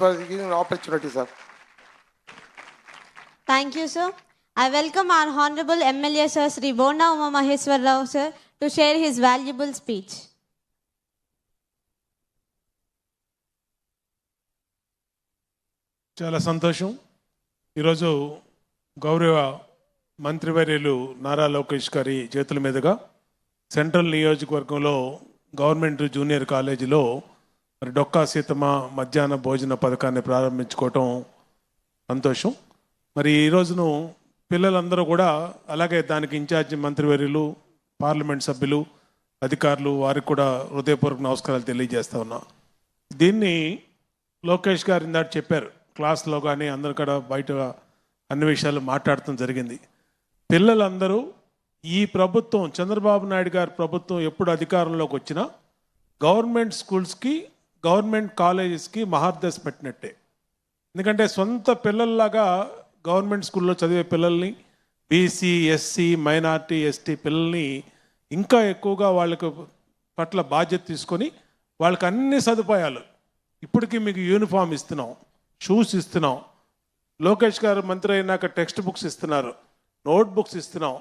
for giving an opportunity, sir. Thank you, sir. I welcome our Honorable MLA, Sir Sri Bona Uma Maheswar Rao, sir, to share his valuable speech. చాలా సంతోషం. ఈరోజు గౌరవ మంత్రివర్యులు నారా లోకేష్ గారి చేతుల మీదుగా central నియోజకవర్గంలో గవర్నమెంట్ జూనియర్ కాలేజీలో మరి డొక్కా సీతమ్మ మధ్యాహ్న భోజన పథకాన్ని ప్రారంభించుకోవటం సంతోషం. మరి ఈరోజును పిల్లలందరూ కూడా అలాగే దానికి ఇన్ఛార్జి మంత్రివర్యులు, పార్లమెంట్ సభ్యులు, అధికారులు వారికి కూడా హృదయపూర్వక నమస్కారాలు తెలియజేస్తా ఉన్నా. దీన్ని లోకేష్ గారు ఇందాక చెప్పారు, క్లాస్లో కానీ అందరు కూడా బయట అన్ని విషయాలు మాట్లాడటం జరిగింది. పిల్లలందరూ ఈ ప్రభుత్వం చంద్రబాబు నాయుడు గారి ప్రభుత్వం ఎప్పుడు అధికారంలోకి వచ్చినా గవర్నమెంట్ స్కూల్స్కి, గవర్నమెంట్ కాలేజెస్కి మహార్దశ పెట్టినట్టే. ఎందుకంటే సొంత పిల్లల్లాగా గవర్నమెంట్ స్కూల్లో చదివే పిల్లల్ని, బీసీ, ఎస్సీ, మైనార్టీ, ఎస్టీ పిల్లల్ని ఇంకా ఎక్కువగా వాళ్ళకు పట్ల బాధ్యత తీసుకొని వాళ్ళకి అన్ని సదుపాయాలు, ఇప్పటికీ మీకు యూనిఫామ్ ఇస్తున్నాం, షూస్ ఇస్తున్నాం, లోకేష్ గారు మంత్రి అయినాక టెక్స్ట్ బుక్స్ ఇస్తున్నారు, నోట్ బుక్స్ ఇస్తున్నాం,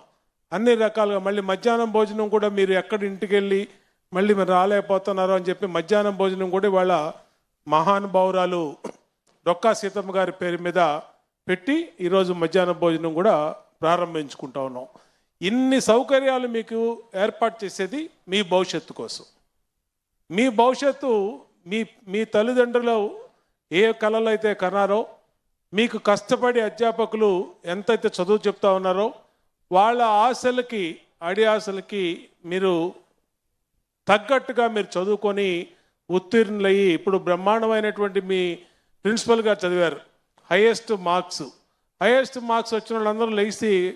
అన్ని రకాలుగా. మళ్ళీ మధ్యాహ్నం భోజనం కూడా మీరు ఎక్కడ ఇంటికి వెళ్ళి మళ్ళీ మీరు రాలేకపోతున్నారు అని చెప్పి మధ్యాహ్నం భోజనం కూడా వాళ్ళ మహానుభావురాలు డొక్కా సీతమ్మ గారి పేరు మీద పెట్టి ఈరోజు మధ్యాహ్నం భోజనం కూడా ప్రారంభించుకుంటా ఉన్నాం. ఇన్ని సౌకర్యాలు మీకు ఏర్పాటు చేసేది మీ భవిష్యత్తు కోసం. మీ భవిష్యత్తు మీ తల్లిదండ్రులు ఏ కళలు అయితే కన్నారో, మీకు కష్టపడి అధ్యాపకులు ఎంతైతే చదువు చెప్తా ఉన్నారో వాళ్ళ ఆశలకి, అడి ఆశలకి మీరు తగ్గట్టుగా మీరు చదువుకొని ఉత్తీర్ణులయ్యి ఇప్పుడు బ్రహ్మాండమైనటువంటి మీ ప్రిన్సిపల్ గారు చదివారు. హైయెస్ట్ మార్క్స్ వచ్చిన వాళ్ళందరూ లేచి